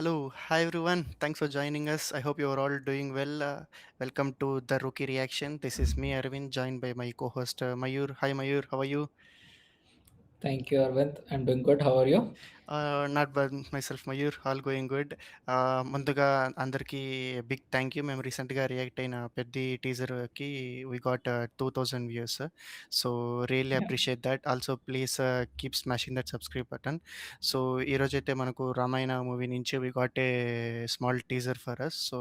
Hello, hi everyone. Thanks for joining us. I hope you are all doing well. Welcome to the Rookie Reaction. This is me, Arvind, joined by my co-host Mayur. Hi Mayur, how are you? Thank you, Arvind. I'm doing good. How are you? Not bad myself, Mayur. All going good. ముందుగా అందరికీ big thank you. మేము రీసెంట్గా react అయిన పెద్ద టీజర్కి we got 2000 views. So really Yeah. Appreciate that. Also please keep smashing that subscribe button. So ఈరోజైతే మనకు Ramayana movie నుంచి we got a small teaser for us. So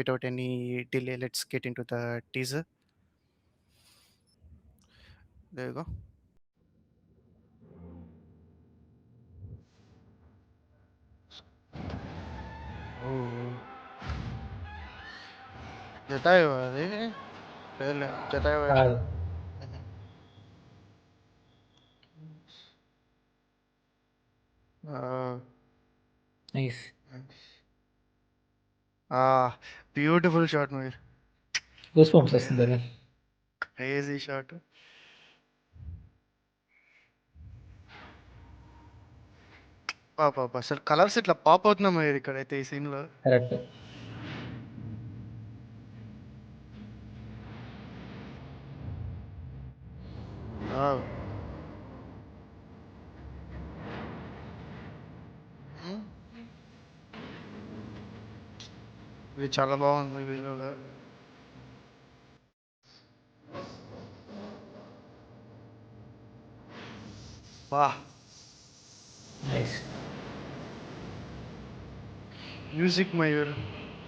without any delay let's get into the teaser. There go. Jatayu అది జటాయు. కాదు. Nice. Beautiful shot మీరు. Goosebumps వస్తుంది అది. Crazy shot. పాప అసలు కలర్స్ ఇట్లా పాప్ అవుతున్నాం మీరు ఇక్కడైతే ఈ సీన్ లో. కరెక్ట్. ఇది చాలా బాగుంది వీడియోలో. వా, nice. Music Mayur,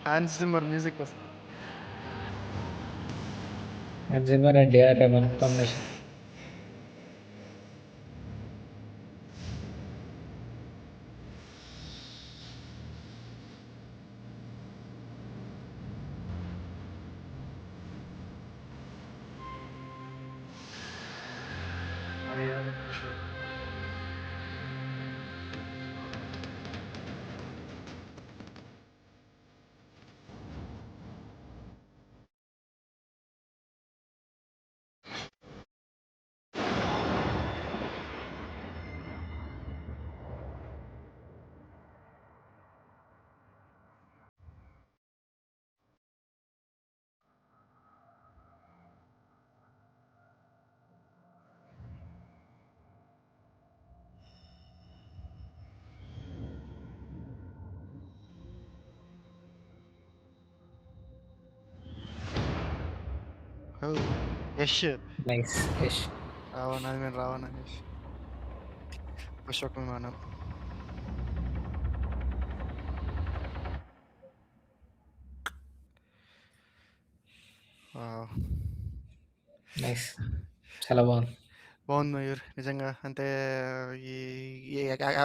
Hans Zimmer music వస్తుంది. And Zimmer and DR Rahman combination. Yash, nice. Yash. Ravana నేను రావణ యష్, అశోక్ విమానం. నైస్. చాలా బాగుంది. బాగుంది మయూర్ నిజంగా. అంటే ఈ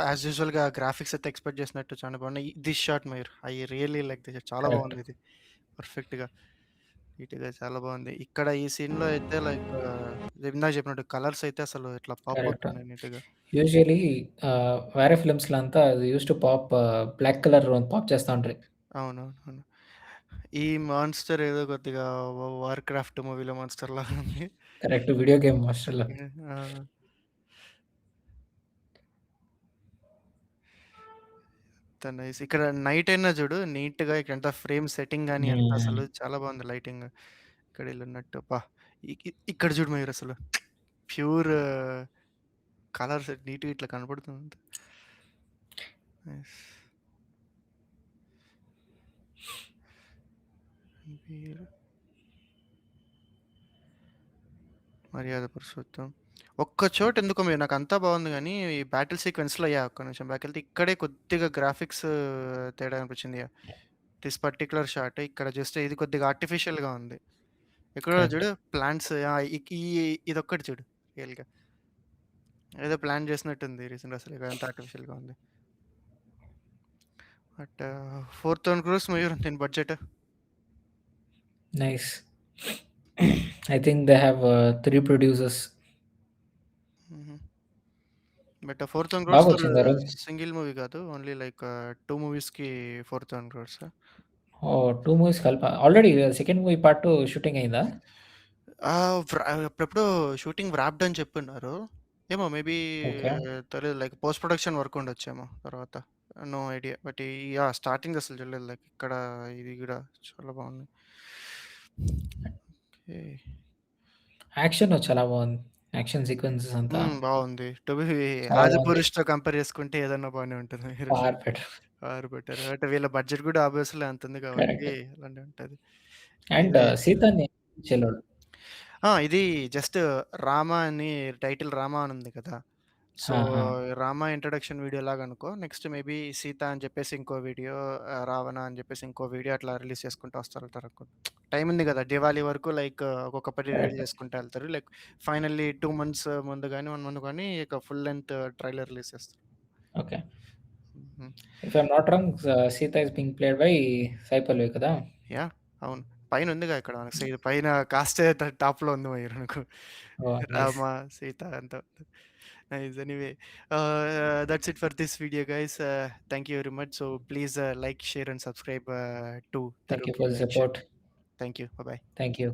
యాజ్ యూజువల్గా గ్రాఫిక్స్ అయితే ఎక్స్పెక్ట్ చేసినట్టు చాలా బాగున్నాయి. This shot Mayur, I really like this shot. చాలా కరెక్ట్. బాగుంది ఇది. పర్ఫెక్ట్గా నీట్గా చాలా బాగుంది. ఇక్కడ ఈ సీన్లో అయితే లైక్ ఇందాక చెప్పినట్టు కలర్స్ అయితే అసలు ఇట్లా పాప్ కరెక్ట్. అవుతున్నాయి నీట్గా. యూజువలీ వేరే ఫిల్మ్స్లో అంతా అది use to pop black colour pop చేస్తూ ఉంటారు. అవునవునవును. ఈ మాన్స్టర్ ఏదో కొద్దిగా వార్ క్రాఫ్ట్ మూవీలో మాన్స్టర్ లాగా ఉంది. కరెక్ట్. వీడియో గేమ్ మాస్టర్లో. ఆ, నైస్. ఇక్కడ నైట్ అయినా చూడు నీట్గా ఇక్కడ ఎంత ఫ్రేమ్ సెట్టింగ్ కానీ ఎంత అసలు చాలా బాగుంది లైటింగ్. ఇక్కడ వీళ్ళు ఉన్నట్టు పా. ఇక్కడ చూడు మీరు అసలు ప్యూర్ కలర్స్ నీట్గా ఇట్లా కనపడుతుంది. నైస్. మర్యాద పురుషోత్తం. ఒక్క చోట ఎందుకో మీరు నాకు అంతా బాగుంది కానీ ఈ బ్యాటిల్ సీక్వెన్స్లో అయ్యా ఒక్క నిమిషం బ్యాక్ వెళ్తే ఇక్కడే కొద్దిగా గ్రాఫిక్స్ తేడా అనిపించింది. దిస్ పర్టికులర్ షాట్ ఇక్కడ చూస్తే ఇది కొద్దిగా ఆర్టిఫిషియల్గా ఉంది. ఎక్కడో కరెక్ట్. చూడు ప్లాంట్స్, ఈ ఇదొక్కటి చూడు రియల్గా ఏదో ప్లాన్ చేసినట్టుంది రీసెంట్. అసలు ఇక ఎంత ఆర్టిఫిషియల్గా ఉంది. బట్ 4,000 crores మయూర్ దీని budget. Nice. I think they have 3 producers. But 4,000 బాగా crores ఫర్ వచ్చింది అరుణ్. సింగిల్ మూవీ కాదు, ఓన్లీ లైక్ 2 మూవీస్కి 4,000 crores. ఓహ్! 2 మూవీస్ కలిపా. Already second movie part 2 shooting అయిందా? అప్పుడెప్పుడో షూటింగ్ వ్రాప్డ్ అని చెప్పున్నారు. ఏమో మేబీ ఓకే. తెలియదు, లైక్ పోస్ట్ ప్రొడక్షన్ వర్క్ ఉండొచ్చేమో తర్వాత. No idea. But yeah! Starting అసలు చూడలేదు. లైక్ ఇక్కడ ఇది గూడా చాలా బాగుంది. ఓకే. యాక్షన్ చాలా బావుంది. యాక్షన్ సీక్వెన్సెస్ అంతా బావుంది. టు బీ చాలా బావుంది. 'ఆదిపురుష్'తో కంపేర్ చేసుకుంటే ఏదన్నా బానే ఉంటది. Hero far better. Or better. అంటే వీళ్ళ బడ్జెట్ గూడా ఆబ్వియస్లీ అంతుంది కాబట్టి కరెక్ట్. అలానే ఉంటది. అండ్ ఇదైతే సీతని పిలిచేలోడు. ఇది జస్ట్ 'రామ' అని టైటిల్ 'రామ' అని ఉంది కదా! సో, ఆహా! 'రామ' ఇంట్రడక్షన్ వీడియో లాగా అనుకో. నెక్స్ట్ మేబీ 'సీత' అని చెప్పేసి ఇంకో వీడియో, 'రావణ' అని చెప్పేసి ఇంకో వీడియో అట్లా రిలీజ్ చేసుకుంటూ వస్తారనుకో. టైం ఉంది కదా! దివాళీ వరకు లైక్ ఒక్కొక్కటి రిలీజ్ కరెక్ట్. చేసుకుంటా ఎళ్తారు. లైక్ ఫైనల్లీ 2 మంత్స్ ముందు గాని, 1 మంత్ గాని ఇక ఫుల్ లెంగ్త్ ట్రైలర్ రిలీజ్ చేస్తారు. ఓకే. హుహు. If I am not wrong Sita is being played by Sai Pallavi కదా! యాహ్! అవును. పైనుందిగా ఇక్కడ మనకు పైన కాస్టే టాప్‌లో ఉంది మనకు. ఓహ్! నైస్. 'రామ', 'సీత' అంతా. Nice. Anyway that's it for this video guys. Thank you very much. So please like, share and subscribe to thank you Telugu for the Reaction. Support. Thank you. Bye bye. Thank you.